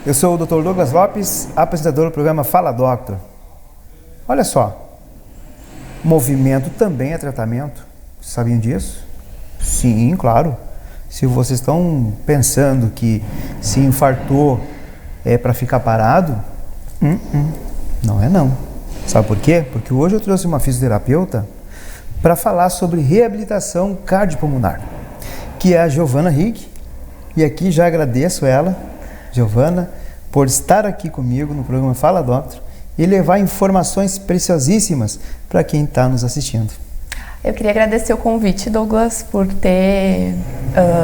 Eu sou o Dr. Douglas Lopes, apresentador do programa Fala Doctor. Olha só, movimento também é tratamento. Sabiam disso? Sim, claro. Se vocês estão pensando que se infartou é para ficar parado, não é não. Sabe por quê? Porque hoje eu trouxe uma fisioterapeuta para falar sobre reabilitação cardiopulmonar, que é a Giovana Rigg. E aqui já agradeço ela, Giovana, por estar aqui comigo no programa Fala Doctor e levar informações preciosíssimas para quem está nos assistindo. Eu queria agradecer o convite, Douglas, por ter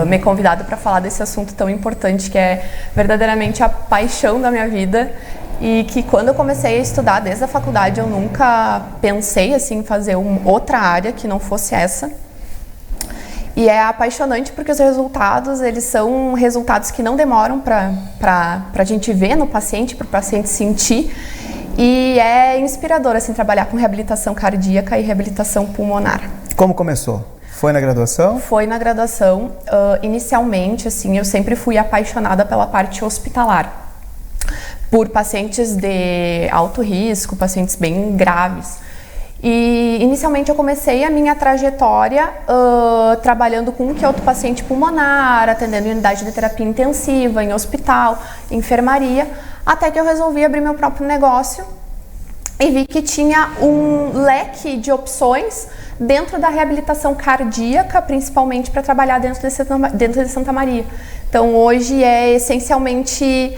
me convidado para falar desse assunto tão importante que é verdadeiramente a paixão da minha vida e que quando eu comecei a estudar desde a faculdade eu nunca pensei assim, em fazer outra área que não fosse essa. E é apaixonante porque os resultados, eles são resultados que não demoram para a gente ver no paciente, para o paciente sentir. E é inspirador assim, trabalhar com reabilitação cardíaca e reabilitação pulmonar. Como começou? Foi na graduação? Foi na graduação. Inicialmente, assim, eu sempre fui apaixonada pela parte hospitalar. Por pacientes de alto risco, pacientes bem graves. E inicialmente eu comecei a minha trajetória trabalhando com um que outro paciente pulmonar, atendendo em unidade de terapia intensiva, em hospital, enfermaria, até que eu resolvi abrir meu próprio negócio e vi que tinha um leque de opções dentro da reabilitação cardíaca, principalmente para trabalhar dentro de Santa Maria. Então hoje é essencialmente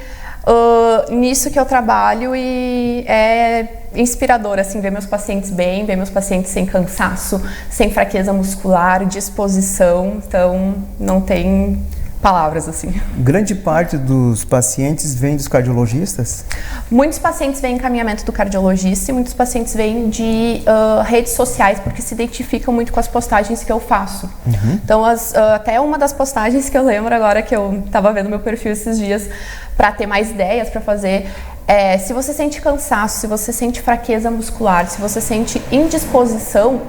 nisso que eu trabalho e é inspirador assim, ver meus pacientes bem, ver meus pacientes sem cansaço, sem fraqueza muscular, disposição, então não tem palavras assim. Grande parte dos pacientes vem dos cardiologistas? Muitos pacientes vêm em encaminhamento do cardiologista e muitos pacientes vêm de redes sociais porque se identificam muito com as postagens que eu faço. Então até uma das postagens que eu lembro agora que eu estava vendo meu perfil esses dias para ter mais ideias para fazer se você sente cansaço, se você sente fraqueza muscular, se você sente indisposição,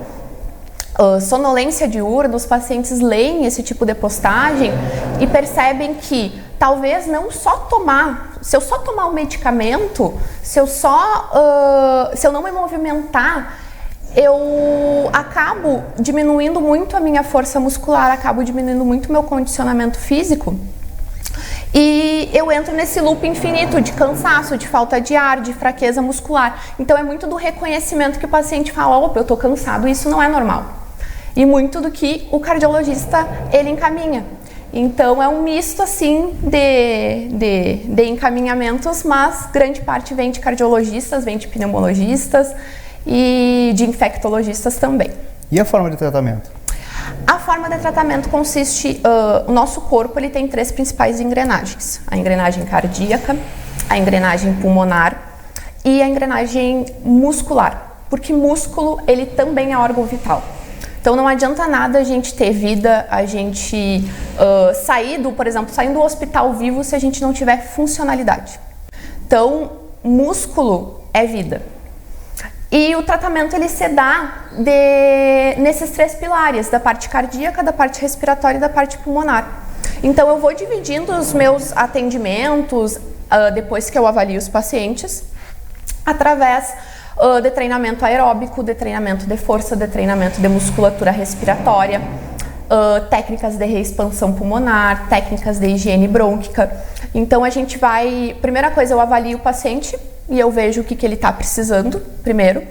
sonolência diurna, os pacientes leem esse tipo de postagem e percebem que talvez não só tomar, se eu só tomar um medicamento, se eu não me movimentar, eu acabo diminuindo muito a minha força muscular, acabo diminuindo muito o meu condicionamento físico. E eu entro nesse loop infinito de cansaço, de falta de ar, de fraqueza muscular. Então é muito do reconhecimento que o paciente fala, opa, eu estou cansado, isso não é normal. E muito do que o cardiologista, ele encaminha. Então é um misto assim de encaminhamentos, mas grande parte vem de cardiologistas, vem de pneumologistas e de infectologistas também. E a forma de tratamento? A forma de tratamento consiste, o nosso corpo ele tem 3 principais engrenagens. A engrenagem cardíaca, a engrenagem pulmonar e a engrenagem muscular. Porque músculo, ele também é órgão vital. Então não adianta nada a gente ter vida, a gente por exemplo, sair do hospital vivo se a gente não tiver funcionalidade. Então, músculo é vida. E o tratamento ele se dá nesses 3 pilares, da parte cardíaca, da parte respiratória e da parte pulmonar. Então eu vou dividindo os meus atendimentos, depois que eu avalio os pacientes, através de treinamento aeróbico, de treinamento de força, de treinamento de musculatura respiratória, técnicas de reexpansão pulmonar, técnicas de higiene brônquica. Então a gente primeira coisa eu avalio o paciente e eu vejo o que ele está precisando primeiro,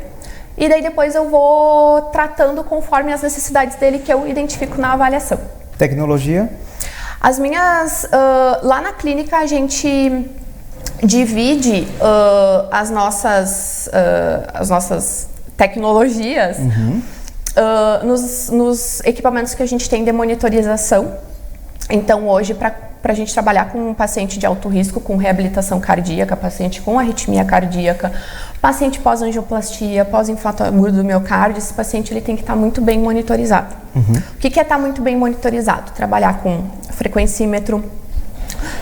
e daí depois eu vou tratando conforme as necessidades dele que eu identifico na avaliação. Tecnologia? As minhas, lá na clínica a gente divide as nossas tecnologias nos equipamentos que a gente tem de monitorização. Então hoje para a gente trabalhar com um paciente de alto risco, com reabilitação cardíaca, paciente com arritmia cardíaca, paciente pós-angioplastia, pós-infarto agudo do miocárdio, esse paciente ele tem que estar muito bem monitorizado. O que é estar muito bem monitorizado? Trabalhar com frequencímetro,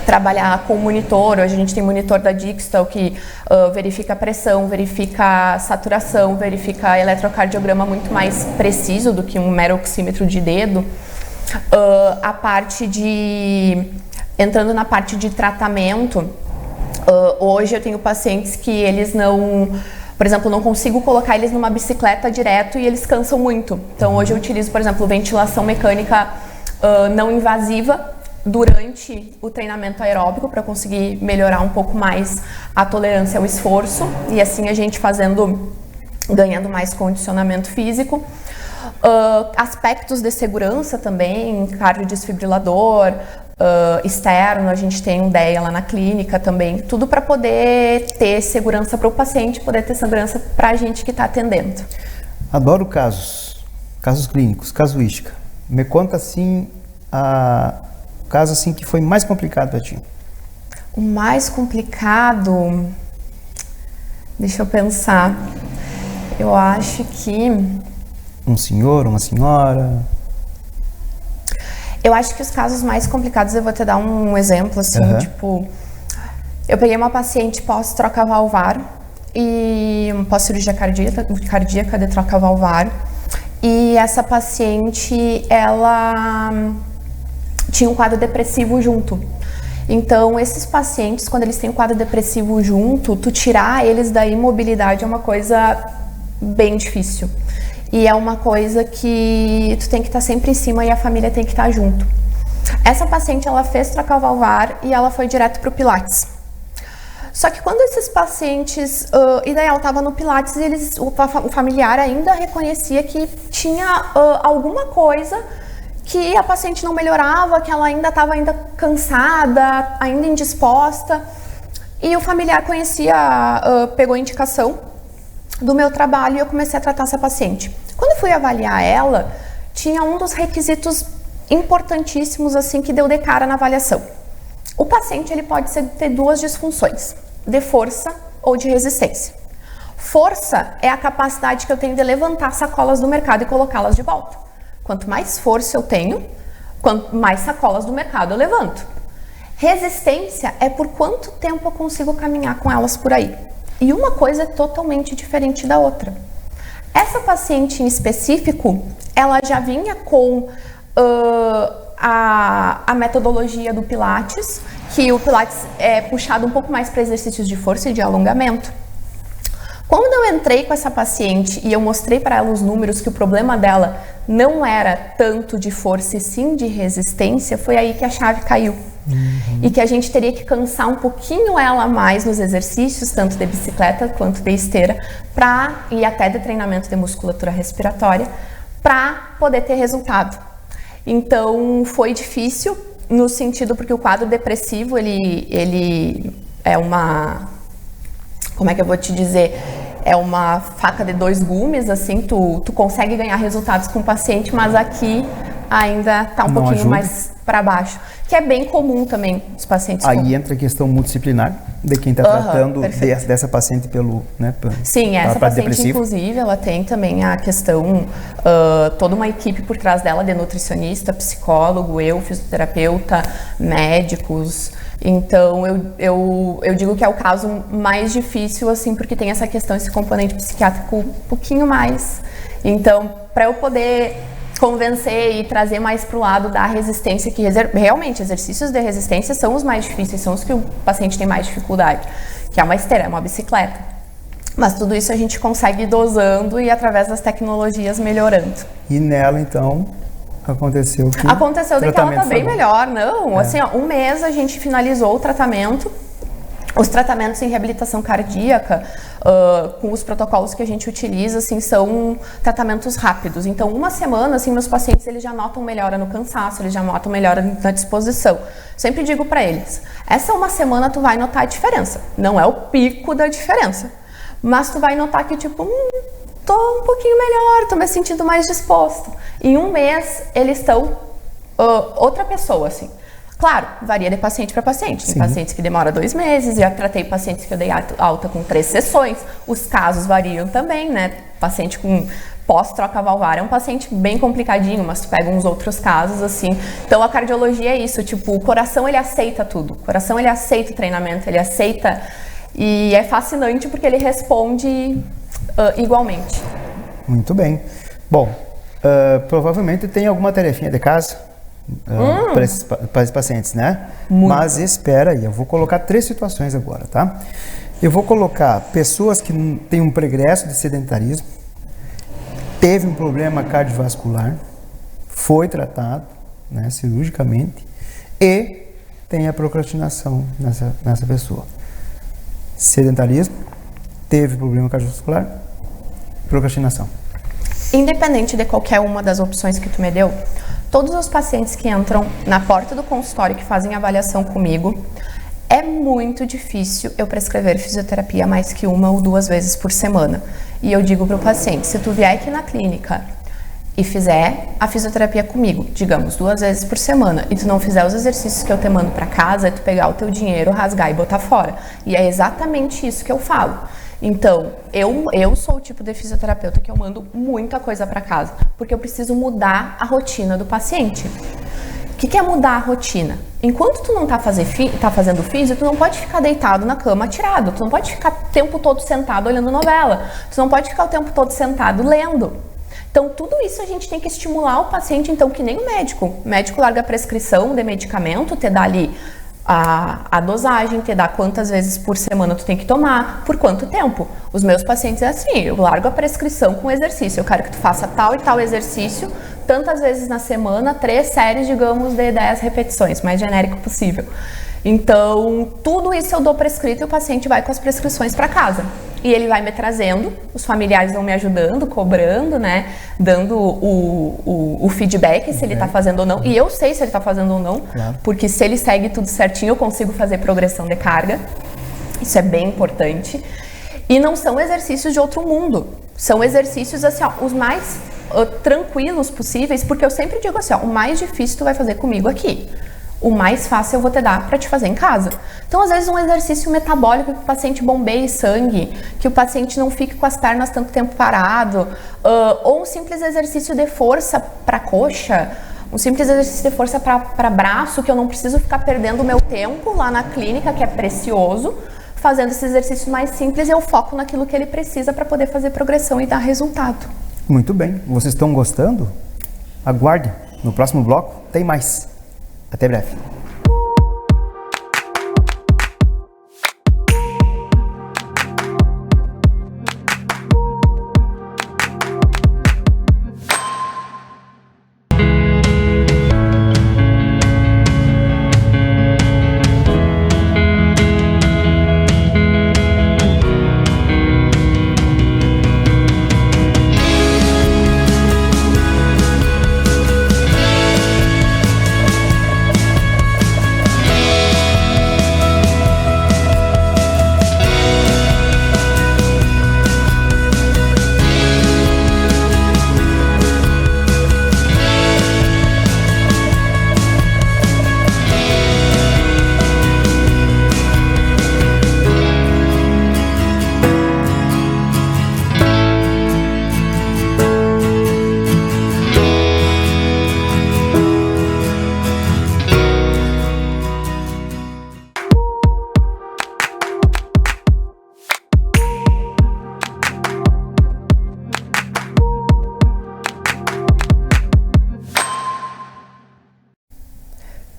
trabalhar com monitor. Hoje a gente tem monitor da Digital que verifica a pressão, verifica a saturação, verifica eletrocardiograma muito mais preciso do que um mero oxímetro de dedo. A parte entrando na parte de tratamento, Hoje eu tenho pacientes que eles não, por exemplo, não consigo colocar eles numa bicicleta direto e eles cansam muito. Então hoje eu utilizo, por exemplo, ventilação mecânica não invasiva durante o treinamento aeróbico para conseguir melhorar um pouco mais a tolerância ao esforço e assim a gente ganhando mais condicionamento físico. Aspectos de segurança também, cardiodesfibrilador, externo, a gente tem um DEA lá na clínica também, tudo para poder ter segurança para o paciente, poder ter segurança para a gente que está atendendo. Adoro casos clínicos, casuística. Me conta assim, o caso assim que foi mais complicado para ti. O mais complicado, deixa eu pensar, eu acho que... Um senhor, uma senhora... Eu acho que os casos mais complicados, eu vou te dar um exemplo, assim, tipo... Eu peguei uma paciente pós-troca valvar e pós-cirurgia cardíaca de troca valvar e essa paciente, ela tinha um quadro depressivo junto. Então, esses pacientes, quando eles têm um quadro depressivo junto, tu tirar eles da imobilidade é uma coisa bem difícil. E é uma coisa que tu tem que estar sempre em cima e a família tem que estar junto. Essa paciente, ela fez troca valvar e ela foi direto para o Pilates. Só que quando esses pacientes, e daí ela estava no Pilates e o familiar ainda reconhecia que tinha alguma coisa que a paciente não melhorava, que ela ainda estava cansada, ainda indisposta. E o familiar pegou indicação do meu trabalho e eu comecei a tratar essa paciente. Quando eu fui avaliar ela, tinha um dos requisitos importantíssimos assim que deu de cara na avaliação. O paciente ele pode ter duas disfunções, de força ou de resistência. Força é a capacidade que eu tenho de levantar sacolas do mercado e colocá-las de volta. Quanto mais força eu tenho, quanto mais sacolas do mercado eu levanto. Resistência é por quanto tempo eu consigo caminhar com elas por aí. E uma coisa é totalmente diferente da outra. Essa paciente em específico, ela já vinha com a metodologia do Pilates, que o Pilates é puxado um pouco mais para exercícios de força e de alongamento. Quando eu entrei com essa paciente e eu mostrei para ela os números que o problema dela não era tanto de força e sim de resistência, foi aí que a chave caiu. E que a gente teria que cansar um pouquinho ela mais nos exercícios, tanto de bicicleta quanto de esteira, e até de treinamento de musculatura respiratória, para poder ter resultado. Então foi difícil no sentido porque o quadro depressivo ele é uma, como é que eu vou te dizer, é uma faca de dois gumes, assim, tu consegue ganhar resultados com o paciente, mas aqui ainda tá um pouquinho mais para baixo, que é bem comum também os pacientes. Aí entra a questão multidisciplinar de quem está tratando dessa paciente pelo, né? Sim, essa paciente depressivo. Inclusive ela tem também a questão, toda uma equipe por trás dela de nutricionista, psicólogo, fisioterapeuta, médicos. Então eu digo que é o caso mais difícil, assim, porque tem essa questão, esse componente psiquiátrico um pouquinho mais. Então, para eu poder convencer e trazer mais para o lado da resistência, que realmente exercícios de resistência são os mais difíceis, são os que o paciente tem mais dificuldade, que é uma esteira, é uma bicicleta. Mas tudo isso a gente consegue ir dosando e através das tecnologias melhorando. E nela, então, aconteceu de que ela tá bem melhor, não? Assim, ó, um mês a gente finalizou o tratamento. Os tratamentos em reabilitação cardíaca, com os protocolos que a gente utiliza, assim, são tratamentos rápidos. Então, uma semana, assim, meus pacientes eles já notam melhora no cansaço, eles já notam melhora na disposição. Sempre digo para eles, essa uma semana tu vai notar a diferença. Não é o pico da diferença, mas tu vai notar que, tipo, tô um pouquinho melhor, tô me sentindo mais disposto. Em um mês, eles estão outra pessoa, assim. Claro, varia de paciente para paciente. Tem pacientes que demoram 2 meses, já tratei pacientes que eu dei alta com 3 sessões. Os casos variam também, né? Paciente com pós-troca valvar é um paciente bem complicadinho, mas tu pega uns outros casos, assim. Então, a cardiologia é isso, tipo, o coração, ele aceita tudo. O coração, ele aceita o treinamento, ele aceita... E é fascinante porque ele responde igualmente. Muito bem. Bom, provavelmente tem alguma tarefinha de casa para esses pacientes, né? Muito. Mas espera aí, eu vou colocar 3 situações agora, tá? Eu vou colocar pessoas que têm um progresso de sedentarismo, teve um problema cardiovascular, foi tratado, né, cirurgicamente, e tem a procrastinação nessa pessoa. Sedentarismo, teve problema cardiovascular, procrastinação. Independente de qualquer uma das opções que tu me deu, todos os pacientes que entram na porta do consultório que fazem avaliação comigo, é muito difícil eu prescrever fisioterapia mais que 1 ou 2 vezes por semana. E eu digo para o paciente, se tu vier aqui na clínica e fizer a fisioterapia comigo, digamos, 2 vezes por semana, e tu não fizer os exercícios que eu te mando para casa, é tu pegar o teu dinheiro, rasgar e botar fora. E é exatamente isso que eu falo. Então, eu sou o tipo de fisioterapeuta que eu mando muita coisa para casa, porque eu preciso mudar a rotina do paciente. O que é mudar a rotina? Enquanto tu não tá fazendo físio, tu não pode ficar deitado na cama atirado, tu não pode ficar o tempo todo sentado olhando novela, tu não pode ficar o tempo todo sentado lendo. Então, tudo isso a gente tem que estimular o paciente, então, que nem o médico. O médico larga a prescrição de medicamento, te dá ali a dosagem, te dá quantas vezes por semana tu tem que tomar, por quanto tempo. Os meus pacientes é assim, eu largo a prescrição com exercício, eu quero que tu faça tal e tal exercício, tantas vezes na semana, 3 séries, digamos, de 10 repetições, mais genérico possível. Então, tudo isso eu dou prescrito e o paciente vai com as prescrições para casa. E ele vai me trazendo, os familiares vão me ajudando, cobrando, né? Dando o feedback se ele tá fazendo ou não. E eu sei se ele tá fazendo ou não, claro, porque se ele segue tudo certinho, eu consigo fazer progressão de carga. Isso é bem importante. E não são exercícios de outro mundo. São exercícios, assim, ó, os mais tranquilos possíveis, porque eu sempre digo assim, ó, o mais difícil tu vai fazer comigo aqui. O mais fácil eu vou te dar para te fazer em casa. Então, às vezes, um exercício metabólico que o paciente bombeie sangue, que o paciente não fique com as pernas tanto tempo parado, ou um simples exercício de força para coxa, um simples exercício de força para braço, que eu não preciso ficar perdendo o meu tempo lá na clínica, que é precioso, fazendo esse exercício mais simples, eu foco naquilo que ele precisa para poder fazer progressão e dar resultado. Muito bem. Vocês estão gostando? Aguarde. No próximo bloco tem mais. Até breve.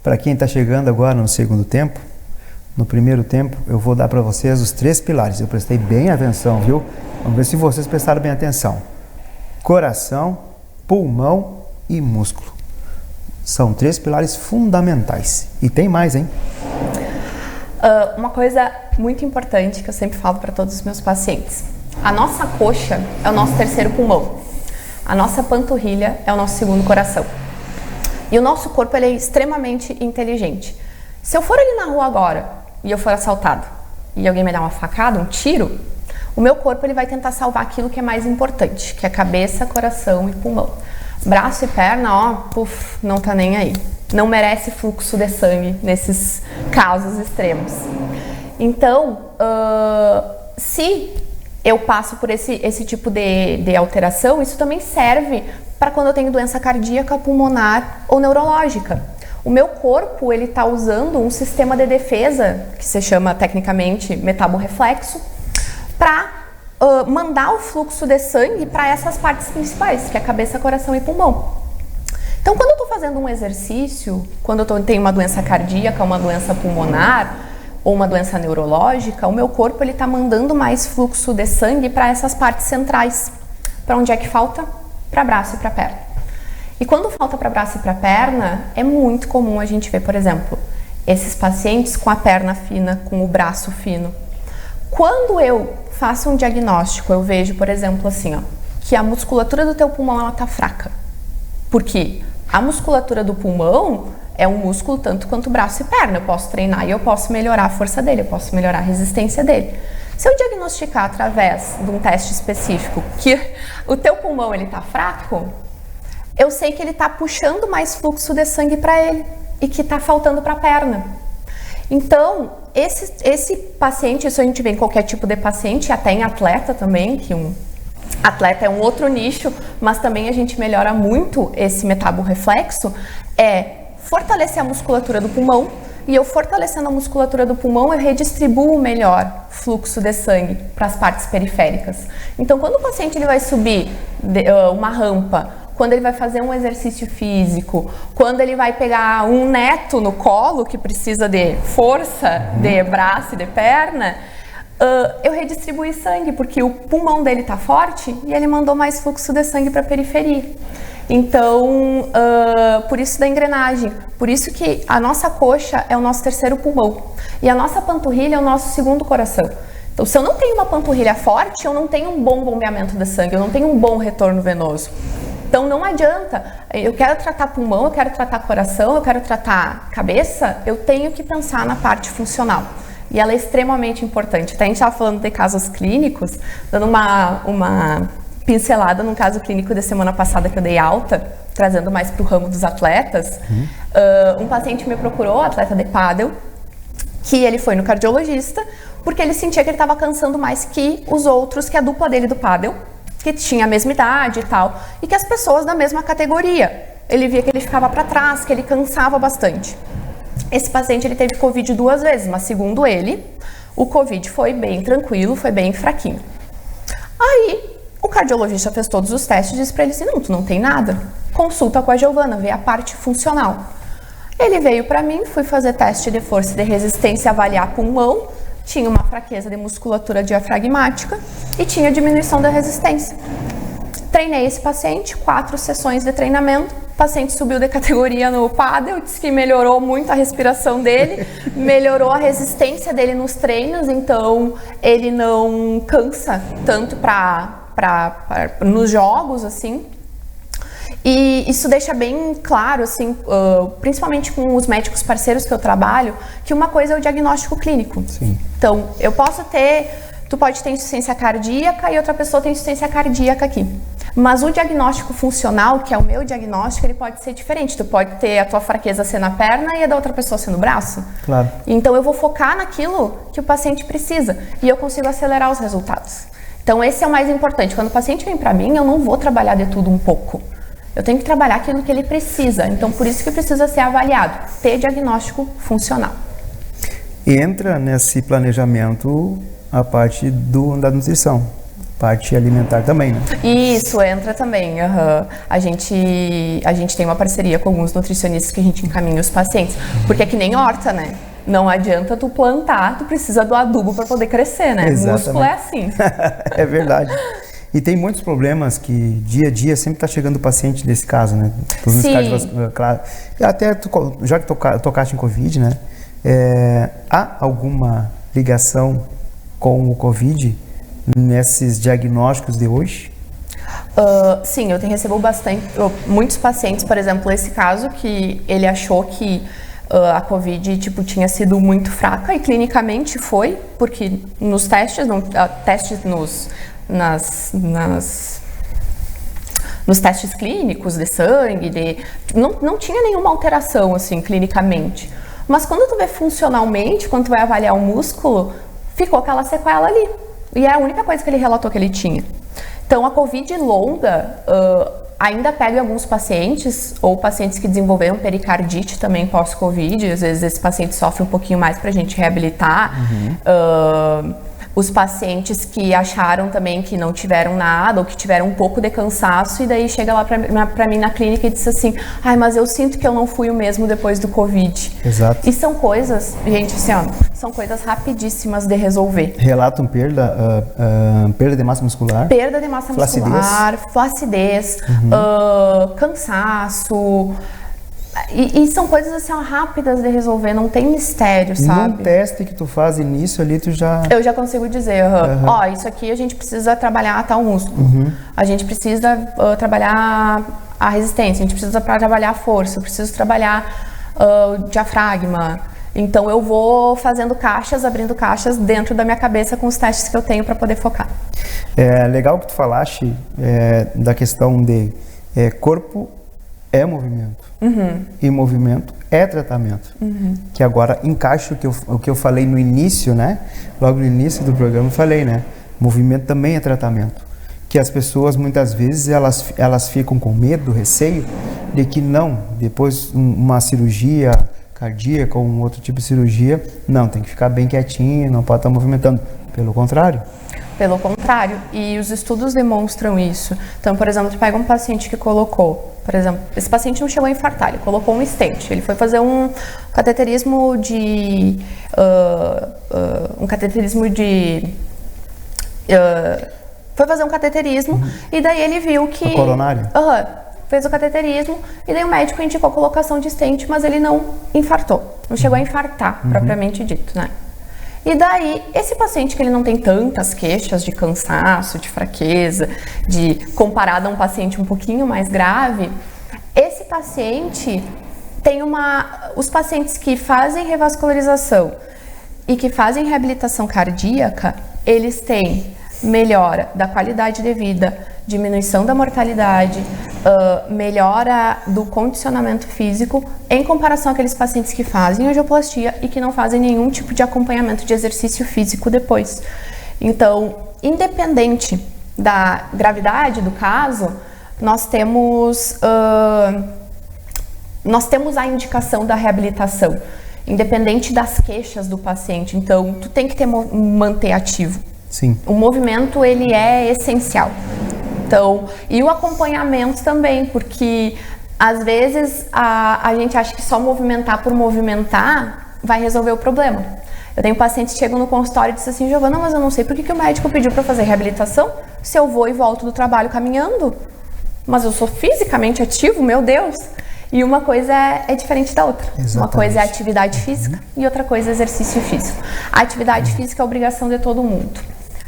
Para quem está chegando agora no segundo tempo, no primeiro tempo eu vou dar para vocês os 3 pilares. Eu prestei bem atenção, viu? Vamos ver se vocês prestaram bem atenção. Coração, pulmão e músculo. São 3 pilares fundamentais. E tem mais, hein? Uma coisa muito importante que eu sempre falo para todos os meus pacientes. A nossa coxa é o nosso 3º pulmão. A nossa panturrilha é o nosso 2º coração. E o nosso corpo, ele é extremamente inteligente. Se eu for ali na rua agora e eu for assaltado e alguém me dar uma facada, um tiro, o meu corpo ele vai tentar salvar aquilo que é mais importante, que é cabeça, coração e pulmão. Braço e perna, ó, puf, não tá nem aí. Não merece fluxo de sangue nesses casos extremos. Então, se eu passo por esse tipo de alteração, isso também serve para quando eu tenho doença cardíaca, pulmonar ou neurológica. O meu corpo, ele está usando um sistema de defesa, que se chama tecnicamente metaborreflexo, para mandar o fluxo de sangue para essas partes principais, que é a cabeça, coração e pulmão. Então, quando eu estou fazendo um exercício, quando eu tenho uma doença cardíaca, uma doença pulmonar ou uma doença neurológica, o meu corpo está mandando mais fluxo de sangue para essas partes centrais. Para onde é que falta? Para braço e para perna. E quando falta para braço e para perna, é muito comum a gente ver, por exemplo, esses pacientes com a perna fina, com o braço fino. Quando eu faço um diagnóstico, eu vejo, por exemplo, assim, ó, que a musculatura do teu pulmão ela tá fraca. Por quê? A musculatura do pulmão é um músculo tanto quanto braço e perna. Eu posso treinar e eu posso melhorar a força dele, eu posso melhorar a resistência dele. Se eu diagnosticar através de um teste específico que o teu pulmão ele tá fraco, eu sei que ele tá puxando mais fluxo de sangue para ele e que tá faltando para a perna. Então, esse paciente, isso a gente vê em qualquer tipo de paciente, até em atleta também, que atleta é um outro nicho, mas também a gente melhora muito esse metaborreflexo, é fortalecer a musculatura do pulmão, e eu fortalecendo a musculatura do pulmão, eu redistribuo melhor fluxo de sangue para as partes periféricas. Então, quando o paciente ele vai subir uma rampa, quando ele vai fazer um exercício físico, quando ele vai pegar um neto no colo que precisa de força de braço e de perna, eu redistribuí sangue, porque o pulmão dele está forte e ele mandou mais fluxo de sangue para a periferia. Então, por isso da engrenagem, por isso que a nossa coxa é o nosso terceiro pulmão e a nossa panturrilha é o nosso segundo coração. Então, se eu não tenho uma panturrilha forte, eu não tenho um bom bombeamento de sangue, eu não tenho um bom retorno venoso. Então, não adianta, eu quero tratar pulmão, eu quero tratar coração, eu quero tratar cabeça, eu tenho que pensar na parte funcional. E ela é extremamente importante. Até a gente estava falando de casos clínicos, dando uma pincelada num caso clínico da semana passada que eu dei alta, trazendo mais para o ramo dos atletas. Um paciente me procurou, atleta de pádel, que ele foi no cardiologista, porque ele sentia que ele estava cansando mais que os outros, que a dupla dele do pádel, que tinha a mesma idade e tal, e que as pessoas da mesma categoria. Ele via que ele ficava para trás, que ele cansava bastante. Esse paciente ele teve Covid 2 vezes, mas segundo ele, o Covid foi bem tranquilo, foi bem fraquinho. Aí, o cardiologista fez todos os testes e disse para ele assim, não, tu não tem nada, consulta com a Giovana, vê a parte funcional. Ele veio para mim, fui fazer teste de força e de resistência, avaliar pulmão, tinha uma fraqueza de musculatura diafragmática e tinha diminuição da resistência. Treinei esse paciente, 4 sessões de treinamento, o paciente subiu de categoria no pádel, disse que melhorou muito a respiração dele, melhorou a resistência dele nos treinos, então ele não cansa tanto nos jogos, assim. E isso deixa bem claro, assim, principalmente com os médicos parceiros que eu trabalho, que uma coisa é o diagnóstico clínico. Sim. Então, tu pode ter insuficiência cardíaca e outra pessoa tem insuficiência cardíaca aqui. Mas o diagnóstico funcional, que é o meu diagnóstico, ele pode ser diferente. Tu pode ter a tua fraqueza ser na perna e a da outra pessoa ser no braço. Claro. Então, eu vou focar naquilo que o paciente precisa e eu consigo acelerar os resultados. Então, esse é o mais importante. Quando o paciente vem para mim, eu não vou trabalhar de tudo um pouco. Eu tenho que trabalhar aquilo que ele precisa. Então, por isso que precisa ser avaliado. Ter diagnóstico funcional. Entra nesse planejamento a parte da nutrição, parte alimentar também, né? Isso, entra também. A gente tem uma parceria com alguns nutricionistas que a gente encaminha os pacientes. Porque é que nem horta, né? Não adianta tu plantar, tu precisa do adubo para poder crescer, né? Exatamente. Músculo é assim. É verdade. E tem muitos problemas que dia a dia sempre está chegando o paciente nesse caso, né? Claro. Até já que tocaste em Covid, né? Há alguma ligação com o Covid nesses diagnósticos de hoje? Sim, eu recebo muitos pacientes, por exemplo, esse caso que ele achou que a Covid tinha sido muito fraca e clinicamente foi, porque nos testes, nos testes clínicos de sangue, não tinha nenhuma alteração assim clinicamente. Mas quando tu vê funcionalmente, quando tu vai avaliar o músculo, ficou aquela sequela ali. E é a única coisa que ele relatou que ele tinha. Então a Covid longa ainda pega alguns pacientes, ou pacientes que desenvolveram pericardite também pós-Covid. Às vezes esse paciente sofre um pouquinho mais para a gente reabilitar. Os pacientes que acharam também que não tiveram nada ou que tiveram um pouco de cansaço e daí chega lá pra mim na clínica e diz assim, ai, mas eu sinto que eu não fui o mesmo depois do Covid. Exato. E são coisas, gente, assim, ó, são coisas rapidíssimas de resolver. Relatam perda de massa muscular. Perda de massa muscular, flacidez, cansaço. E são coisas assim, ó, rápidas de resolver, não tem mistério, sabe? Num teste que tu faz início ali, tu já... Eu já consigo dizer, ó, isso aqui a gente precisa trabalhar tal músculo. A gente precisa trabalhar a resistência, a gente precisa trabalhar a força, eu preciso trabalhar o diafragma. Então eu vou fazendo caixas, abrindo caixas dentro da minha cabeça com os testes que eu tenho para poder focar. É legal que tu falaste da questão de corpo é movimento e movimento é tratamento. Que agora encaixa o que eu falei no início, né? Logo no início do programa eu falei, né? Movimento também é tratamento. Que as pessoas muitas vezes elas ficam com medo, receio de que não, depois uma cirurgia cardíaca ou um outro tipo de cirurgia, não, tem que ficar bem quietinho, não pode estar movimentando. Pelo contrário. Pelo contrário, e os estudos demonstram isso. Então, por exemplo, tu pega um paciente que colocou, por exemplo, esse paciente não chegou a infartar, ele colocou um stent, ele foi fazer um cateterismo de... foi fazer um cateterismo e daí ele viu que... A coronária? Fez o cateterismo e daí o médico indicou a colocação de stent, mas ele não infartou, não chegou a infartar, propriamente dito, né? E daí, esse paciente que ele não tem tantas queixas de cansaço, de fraqueza, comparado a um paciente um pouquinho mais grave, esse paciente tem os pacientes que fazem revascularização e que fazem reabilitação cardíaca, eles têm melhora da qualidade de vida, diminuição da mortalidade, melhora do condicionamento físico em comparação àqueles pacientes que fazem angioplastia e que não fazem nenhum tipo de acompanhamento de exercício físico depois. Então, independente da gravidade do caso, nós temos a indicação da reabilitação, independente das queixas do paciente. Então, tu tem que manter ativo. Sim. O movimento, ele é essencial. Então, e o acompanhamento também, porque às vezes a gente acha que só movimentar por movimentar vai resolver o problema. Eu tenho pacientes que chegam no consultório e dizem assim, Giovana, mas eu não sei por que o médico pediu para fazer reabilitação se eu vou e volto do trabalho caminhando. Mas eu sou fisicamente ativo, meu Deus! E uma coisa é diferente da outra. Exatamente. Uma coisa é atividade física e outra coisa é exercício físico. A atividade física é obrigação de todo mundo.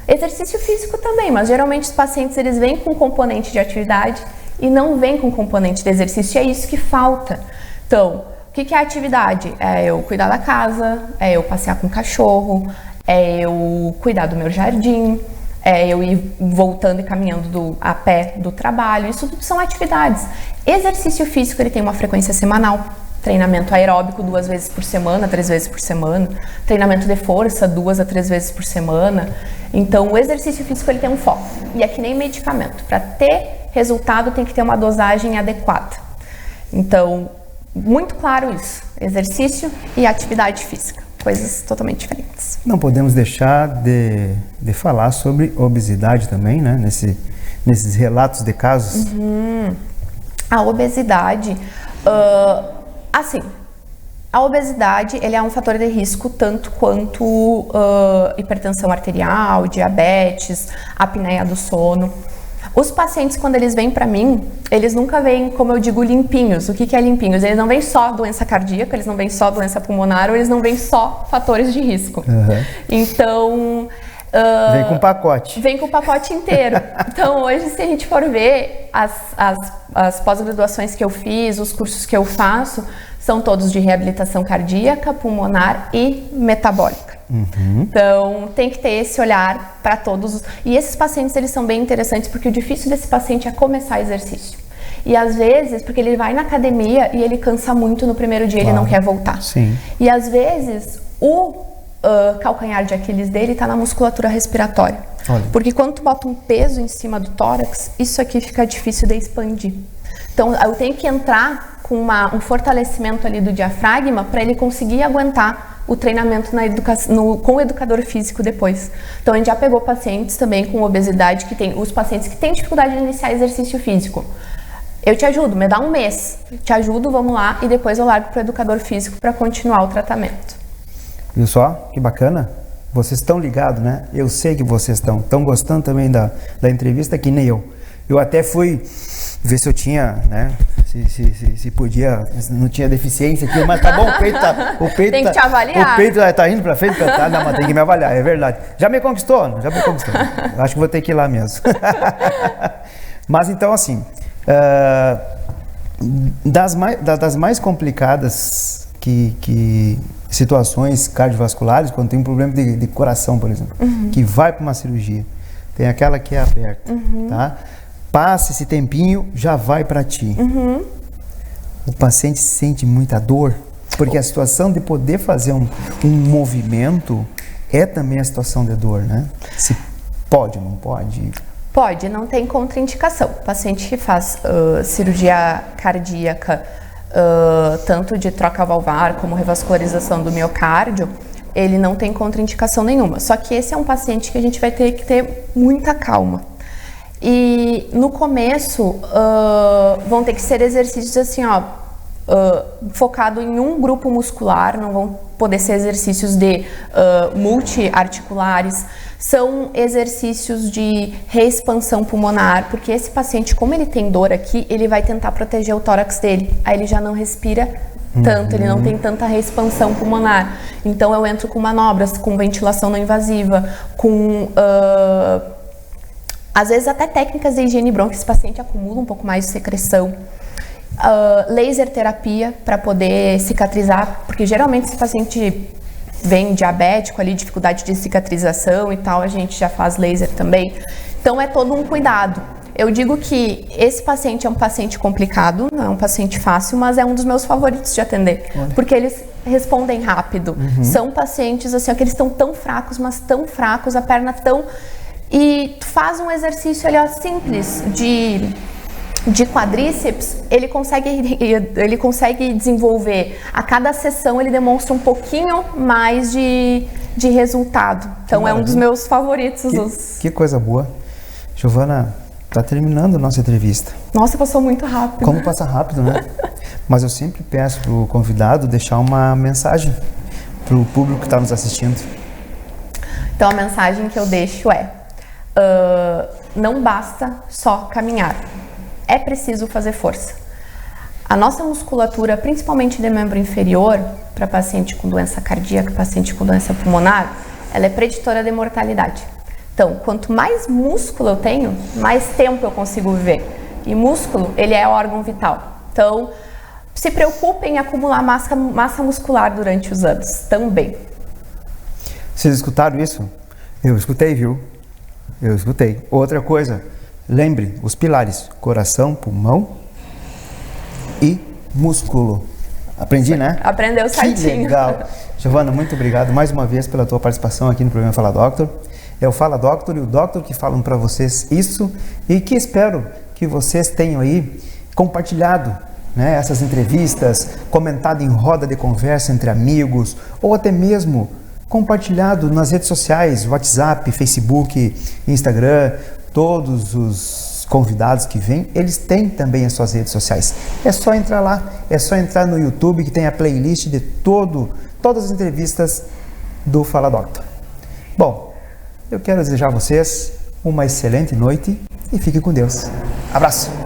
Exercício físico também, mas geralmente os pacientes eles vêm com componente de atividade e não vêm com componente de exercício, e é isso que falta. Então, o que é atividade? É eu cuidar da casa, é eu passear com o cachorro, é eu cuidar do meu jardim, é eu ir voltando e caminhando a pé do trabalho, isso tudo são atividades. Exercício físico, ele tem uma frequência semanal, treinamento aeróbico 2 vezes por semana, 3 vezes por semana, treinamento de força 2 a 3 vezes por semana. Então, o exercício físico, ele tem um foco, e é que nem medicamento, para ter resultado tem que ter uma dosagem adequada. Então, muito claro isso, exercício e atividade física, coisas totalmente diferentes. Não podemos deixar de falar sobre obesidade também, né? Nesses relatos de casos. A obesidade, a obesidade ele é um fator de risco tanto quanto hipertensão arterial, diabetes, apneia do sono. Os pacientes, quando eles vêm para mim, eles nunca vêm, como eu digo, limpinhos. O que é limpinhos? Eles não vêm só doença cardíaca, eles não vêm só doença pulmonar, ou eles não vêm só fatores de risco. Então... vem com pacote. Vem com o pacote inteiro. Então, hoje, se a gente for ver as pós-graduações que eu fiz, os cursos que eu faço, são todos de reabilitação cardíaca, pulmonar e metabólica. Então, tem que ter esse olhar para todos. E esses pacientes, eles são bem interessantes, porque o difícil desse paciente é começar exercício. E às vezes, porque ele vai na academia e ele cansa muito no primeiro dia, ele não quer voltar. Sim. E às vezes, o calcanhar de Aquiles dele está na musculatura respiratória. Olha. Porque quando tu bota um peso em cima do tórax, isso aqui fica difícil de expandir. Então, eu tenho que entrar com um fortalecimento ali do diafragma para ele conseguir aguentar o treinamento com o educador físico depois. Então a gente já pegou pacientes também com obesidade, os pacientes que têm dificuldade de iniciar exercício físico. Eu te ajudo, me dá um mês, te ajudo, vamos lá, e depois eu largo para o educador físico para continuar o tratamento. Viu só? Que bacana. Vocês estão ligados, né? Eu sei que vocês estão gostando também da entrevista, que nem eu. Eu até fui ver se eu tinha, né? Se podia, não tinha deficiência aqui, mas tá bom, o peito tem que te avaliar. O peito tá indo pra frente, não, mas tem que me avaliar, é verdade. Já me conquistou. Acho que vou ter que ir lá mesmo. Mas então, assim, das mais complicadas situações cardiovasculares, quando tem um problema de coração, por exemplo, que vai para uma cirurgia, tem aquela que é aberta, tá? Passa esse tempinho, já vai para ti. O paciente sente muita dor, porque a situação de poder fazer um movimento é também a situação de dor, né? Se pode, não pode? Pode, não tem contraindicação. O paciente que faz cirurgia cardíaca, tanto de troca valvar como revascularização do miocárdio, ele não tem contraindicação nenhuma. Só que esse é um paciente que a gente vai ter que ter muita calma. E no começo vão ter que ser exercícios assim, focado em um grupo muscular, não vão poder ser exercícios de multiarticulares. São exercícios de reexpansão pulmonar, porque esse paciente, como ele tem dor aqui, ele vai tentar proteger o tórax dele. Aí ele já não respira tanto, ele não tem tanta reexpansão pulmonar. Então eu entro com manobras, com ventilação não invasiva, com às vezes até técnicas de higiene brônquica, esse paciente acumula um pouco mais de secreção. Laser terapia para poder cicatrizar, porque geralmente esse paciente vem diabético ali, dificuldade de cicatrização e tal, a gente já faz laser também. Então é todo um cuidado. Eu digo que esse paciente é um paciente complicado, não é um paciente fácil, mas é um dos meus favoritos de atender, porque eles respondem rápido. São pacientes assim, que eles estão tão fracos, mas tão fracos, a perna tão... E tu faz um exercício ali, simples de quadríceps, ele consegue desenvolver. A cada sessão ele demonstra um pouquinho mais de resultado. Então é um dos meus favoritos. Que coisa boa. Giovana, tá terminando a nossa entrevista. Nossa, passou muito rápido. Como passa rápido, né? Mas eu sempre peço pro convidado deixar uma mensagem pro público que está nos assistindo. Então a mensagem que eu deixo é: não basta só caminhar. É preciso fazer força. A nossa musculatura, principalmente de membro inferior, para paciente com doença cardíaca, paciente com doença pulmonar, ela é preditora de mortalidade. Então, quanto mais músculo eu tenho, mais tempo eu consigo viver. E músculo, ele é órgão vital. Então, se preocupe em acumular massa muscular durante os anos também. Vocês escutaram isso? Eu escutei, viu? Eu escutei. Outra coisa, lembre os pilares: coração, pulmão e músculo. Aprendi, né? Aprendeu certinho. Que legal. Giovana, muito obrigado mais uma vez pela tua participação aqui no programa Fala Doctor. É o Fala Doctor e o Doctor que falam para vocês isso, e que espero que vocês tenham aí compartilhado, né, essas entrevistas, comentado em roda de conversa entre amigos, ou até mesmo compartilhado nas redes sociais, WhatsApp, Facebook, Instagram. Todos os convidados que vêm, eles têm também as suas redes sociais. É só entrar lá, é só entrar no YouTube, que tem a playlist de todas as entrevistas do Fala Doctor. Bom, eu quero desejar a vocês uma excelente noite e fiquem com Deus. Abraço!